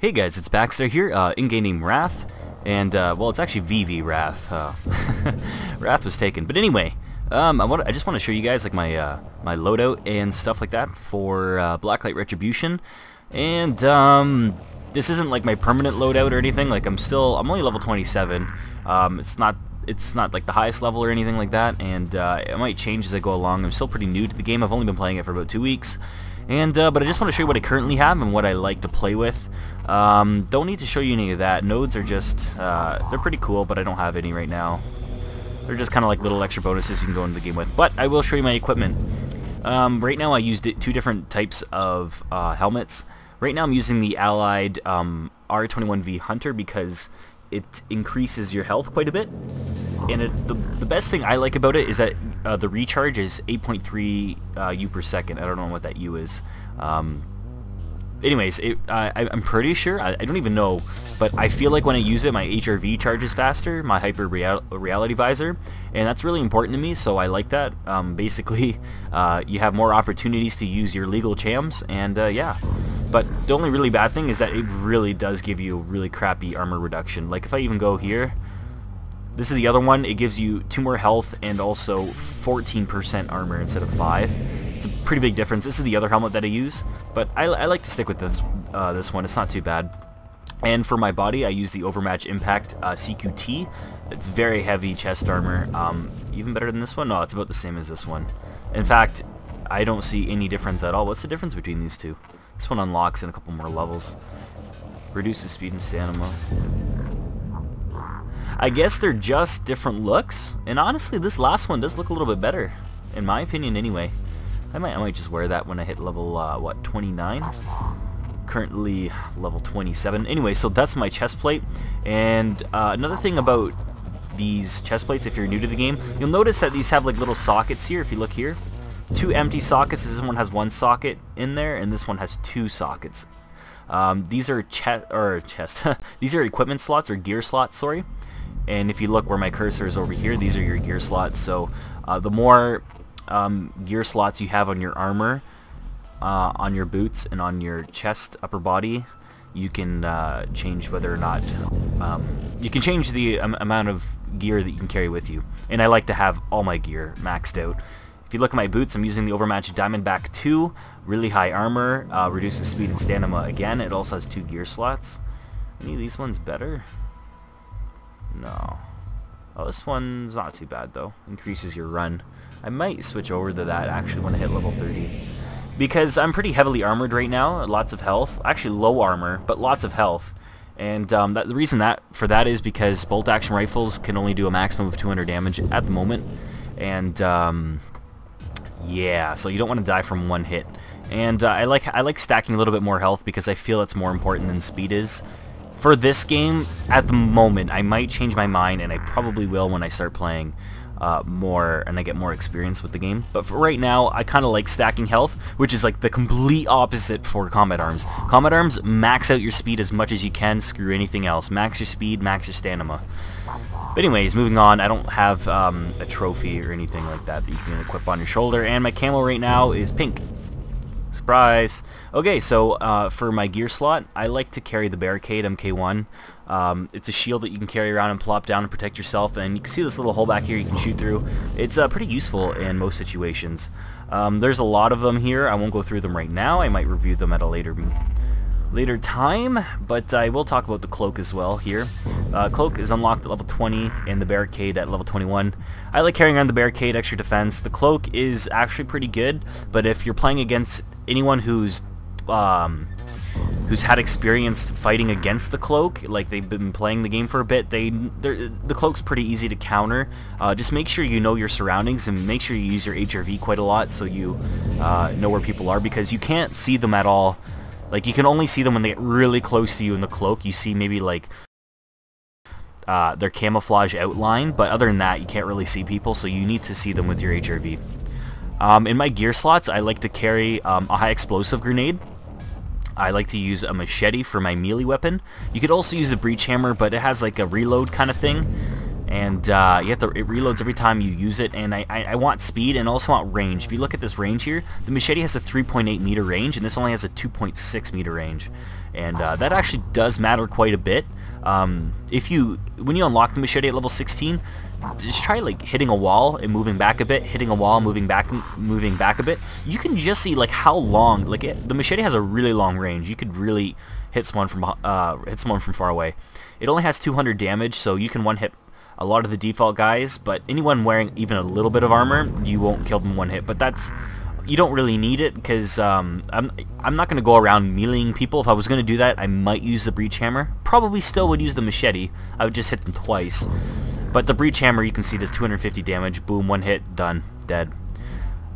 Hey guys, it's Baxstar here, in-game name Wrath, and, well, it's actually VV Wrath. Wrath was taken. But anyway, I just want to show you guys, like, my loadout and stuff like that for, Blacklight Retribution. And, this isn't, like, my permanent loadout or anything. Like, I'm only level 27. It's not, like, the highest level or anything like that, and, it might change as I go along. I'm still pretty new to the game. I've only been playing it for about 2 weeks. And, but I just want to show you what I currently have and what I like to play with. Don't need to show you any of that. Nodes are just, they're pretty cool, but I don't have any right now. They're just kind of like little extra bonuses you can go into the game with. But I will show you my equipment. Right now I used two different types of helmets. Right now I'm using the Allied R21V Hunter because it increases your health quite a bit. And the best thing I like about it is that the recharge is 8.3 U per second. I don't know what that U is. Anyways, I'm pretty sure, I don't even know, but I feel like when I use it, my HRV charges faster, my Hyper Reality Visor, and that's really important to me, so I like that. Basically, you have more opportunities to use your legal chams, and yeah. But the only really bad thing is that it really does give you really crappy armor reduction. Like, if I even go here, this is the other one, it gives you 2 more health and also 14% armor instead of 5. It's a pretty big difference. This is the other helmet that I use, but I like to stick with this one. It's not too bad. And for my body, I use the Overmatch Impact CQT. It's very heavy chest armor. Even better than this one? No, it's about the same as this one. In fact, I don't see any difference at all. What's the difference between these two? This one unlocks in a couple more levels. Reduces speed and stamina. I guess they're just different looks, and honestly this last one does look a little bit better, in my opinion anyway. I might just wear that when I hit level, what, 29? Currently level 27. Anyway, so that's my chest plate, and another thing about these chest plates, if you're new to the game, you'll notice that these have like little sockets here, if you look here. 2 empty sockets. This one has 1 socket in there, and this one has 2 sockets. These are these are equipment slots, or gear slots, sorry. And if you look where my cursor is over here, these are your gear slots. So the more gear slots you have on your armor, on your boots, and on your chest, upper body, you can change whether or not you can change the amount of gear that you can carry with you. And I like to have all my gear maxed out. If you look at my boots, I'm using the Overmatch Diamond Back 2, really high armor, reduces speed and stamina again. It also has 2 gear slots. Any of these ones better? No. Oh, this one's not too bad though. Increases your run. I might switch over to that actually when I hit level 30. Because I'm pretty heavily armored right now, lots of health. Actually low armor, but lots of health. And the reason for that is because bolt action rifles can only do a maximum of 200 damage at the moment. And yeah, so you don't want to die from 1 hit. And I like stacking a little bit more health because I feel it's more important than speed is. For this game, at the moment, I might change my mind, and I probably will when I start playing more and I get more experience with the game. But for right now, I kind of like stacking health, which is like the complete opposite for Comet Arms. Comet Arms, max out your speed as much as you can, screw anything else. Max your speed, max your stamina. But anyways, moving on, I don't have a trophy or anything like that you can equip on your shoulder, and my camo right now is pink. Surprise! Okay, so for my gear slot, I like to carry the Barricade Mk2. It's a shield that you can carry around and plop down and protect yourself, and you can see this little hole back here you can shoot through. It's pretty useful in most situations. There's a lot of them here. I won't go through them right now. I might review them at a later time, but I will talk about the Cloak as well here. Cloak is unlocked at level 20 and the Barricade at level 21. I like carrying around the Barricade, extra defense. The Cloak is actually pretty good, but if you're playing against anyone who's had experience fighting against the Cloak, like they've been playing the game for a bit, the Cloak's pretty easy to counter. Just make sure you know your surroundings and make sure you use your HRV quite a lot so you know where people are, because you can't see them at all. Like, you can only see them when they get really close to you in the Cloak. You see maybe, like, their camouflage outline, but other than that, you can't really see people, so you need to see them with your HRV. In my gear slots, I like to carry a high explosive grenade. I like to use a machete for my melee weapon. You could also use a breach hammer, but it has, like, a reload kind of thing. And it reloads every time you use it, and I want speed and also want range. If you look at this range here, the machete has a 3.8 meter range, and this only has a 2.6 meter range. And that actually does matter quite a bit. When you unlock the machete at level 16, just try like hitting a wall and moving back a bit, hitting a wall, moving back a bit. You can just see like how long, the machete has a really long range. You could really hit someone from far away. It only has 200 damage, so you can one hit a lot of the default guys, but anyone wearing even a little bit of armor, you won't kill them one hit. But you don't really need it, because I'm not going to go around meleeing people. If I was going to do that, I might use the breach hammer. Probably still would use the machete. I would just hit them twice. But the breach hammer, you can see, does 250 damage. Boom, one hit, done, dead.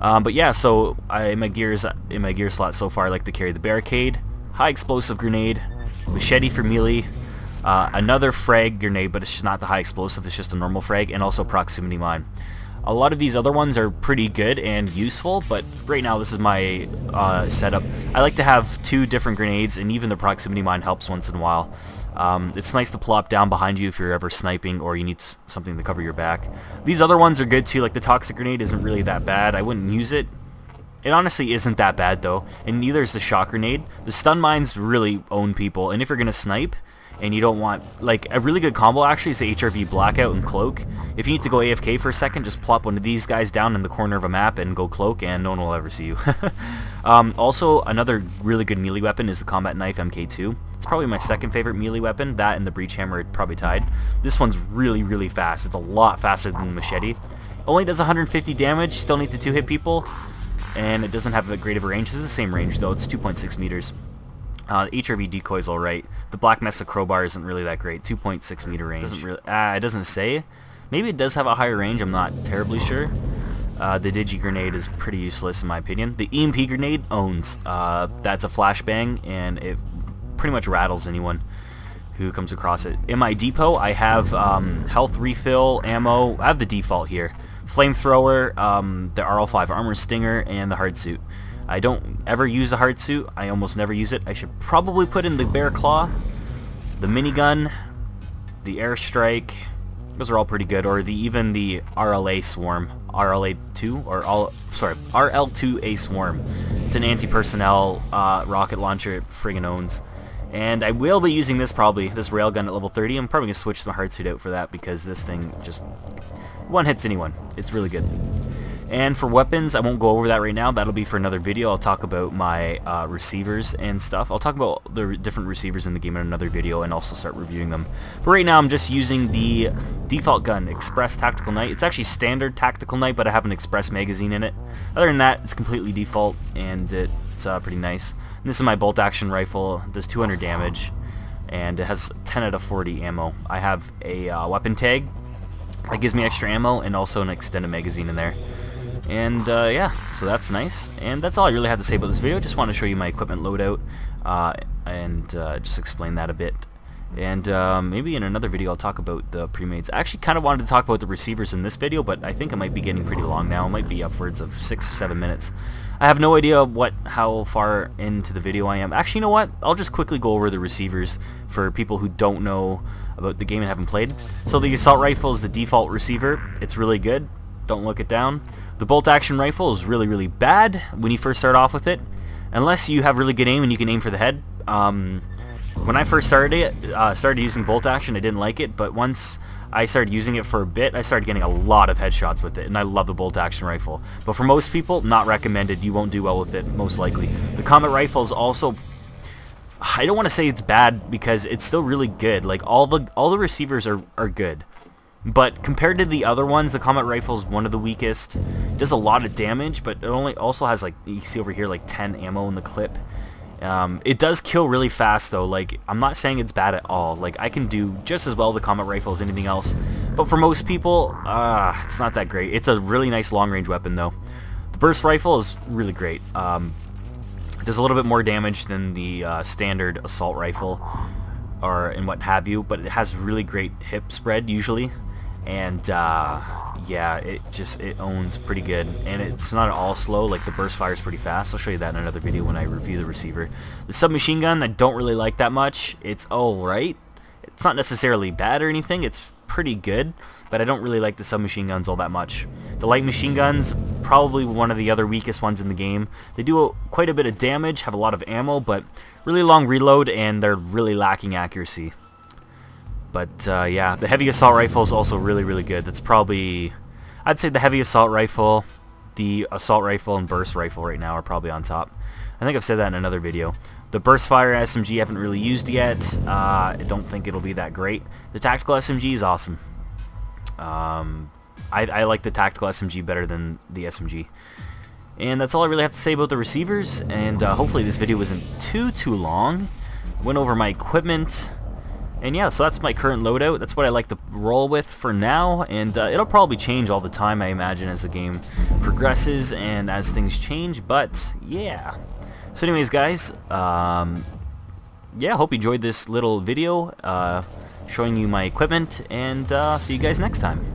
But yeah, so in my gear slot so far, I like to carry the barricade, high explosive grenade, machete for melee, another frag grenade, but it's just not the high explosive, it's just a normal frag, and also proximity mine. A lot of these other ones are pretty good and useful, but right now this is my setup. I like to have 2 different grenades, and even the proximity mine helps once in a while. It's nice to plop down behind you if you're ever sniping or you need something to cover your back. These other ones are good too, like the toxic grenade isn't really that bad. I wouldn't use it. It honestly isn't that bad though, and neither is the shock grenade. The stun mines really own people, and if you're gonna snipe, and you don't want, like, a really good combo actually is the HRV Blackout and Cloak. If you need to go AFK for a second, just plop one of these guys down in the corner of a map and go Cloak, and no one will ever see you. Also, another really good melee weapon is the Combat Knife Mk2. It's probably my second favorite melee weapon. That and the Breach Hammer are probably tied. This one's really, really fast. It's a lot faster than the Machete. Only does 150 damage, still need to 2-hit people, and it doesn't have that great of a range. It's the same range though, it's 2.6 meters. HRV decoy's alright. The Black Mesa crowbar isn't really that great. 2.6 meter range. It doesn't say. Maybe it does have a higher range, I'm not terribly sure. The Digi grenade is pretty useless in my opinion. The EMP grenade owns. That's a flashbang, and it pretty much rattles anyone who comes across it. In my depot, I have health refill, ammo. I have the default here. Flamethrower, the RL5 armor stinger, and the hard suit. I don't ever use the hard suit. I almost never use it. I should probably put in the bear claw, the minigun, the airstrike. Those are all pretty good. Or even the RLA swarm, RLA2 or RL2A swarm. It's an anti-personnel rocket launcher. It friggin' owns. And I will be using this probably, this railgun at level 30. I'm probably gonna switch the hard suit out for that because this thing just one hits anyone. It's really good. And for weapons, I won't go over that right now. That'll be for another video. I'll talk about my receivers and stuff. I'll talk about the different receivers in the game in another video and also start reviewing them. But right now I'm just using the default gun, Express Tactical Night. It's actually standard Tactical Night, but I have an Express magazine in it. Other than that, it's completely default, and it's pretty nice. And this is my bolt action rifle. It does 200 damage, and it has 10 out of 40 ammo. I have a weapon tag that gives me extra ammo, and also an extended magazine in there. And yeah, so that's nice, and that's all I really have to say about this video. Just want to show you my equipment loadout and just explain that a bit. And maybe in another video I'll talk about the pre-mades. I actually kind of wanted to talk about the receivers in this video, but I think it might be getting pretty long now. It might be upwards of 6 or 7 minutes. I have no idea how far into the video I am. Actually, you know what? I'll just quickly go over the receivers for people who don't know about the game and haven't played. So the assault rifle is the default receiver. It's really good. Don't look it down. The bolt action rifle is really, really bad when you first start off with it, unless you have really good aim and you can aim for the head. When I first started using bolt action, I didn't like it, but once I started using it for a bit, I started getting a lot of headshots with it, and I love the bolt action rifle. But for most people, not recommended. You won't do well with it, most likely. The Comet Rifle is also, I don't want to say it's bad because it's still really good. Like all the receivers are good. But compared to the other ones, the Comet Rifle is one of the weakest. It does a lot of damage, but it also has, like, you see over here, like 10 ammo in the clip. It does kill really fast though. Like, I'm not saying it's bad at all. Like, I can do just as well the Comet Rifle as anything else. But for most people, it's not that great. It's a really nice long-range weapon though. The Burst Rifle is really great. It does a little bit more damage than the standard Assault Rifle and what have you, but it has really great hip spread usually. And yeah, it owns pretty good, and it's not at all slow. Like, the burst fire is pretty fast. I'll show you that in another video when I review the receiver. The submachine gun I don't really like that much. It's alright. It's not necessarily bad or anything. It's pretty good, but I don't really like the submachine guns all that much. The light machine guns, probably one of the other weakest ones in the game. They do quite a bit of damage, have a lot of ammo, but really long reload, and they're really lacking accuracy. But yeah, the heavy assault rifle is also really, really good. That's probably, I'd say the heavy assault rifle, the assault rifle, and burst rifle right now are probably on top. I think I've said that in another video. The burst fire SMG I haven't really used yet. I don't think it'll be that great. The tactical SMG is awesome. I like the tactical SMG better than the SMG. And that's all I really have to say about the receivers. And hopefully this video wasn't too long. Went over my equipment. And yeah, so that's my current loadout. That's what I like to roll with for now, and it'll probably change all the time, I imagine, as the game progresses and as things change, but yeah. So anyways, guys, yeah, hope you enjoyed this little video showing you my equipment, and see you guys next time.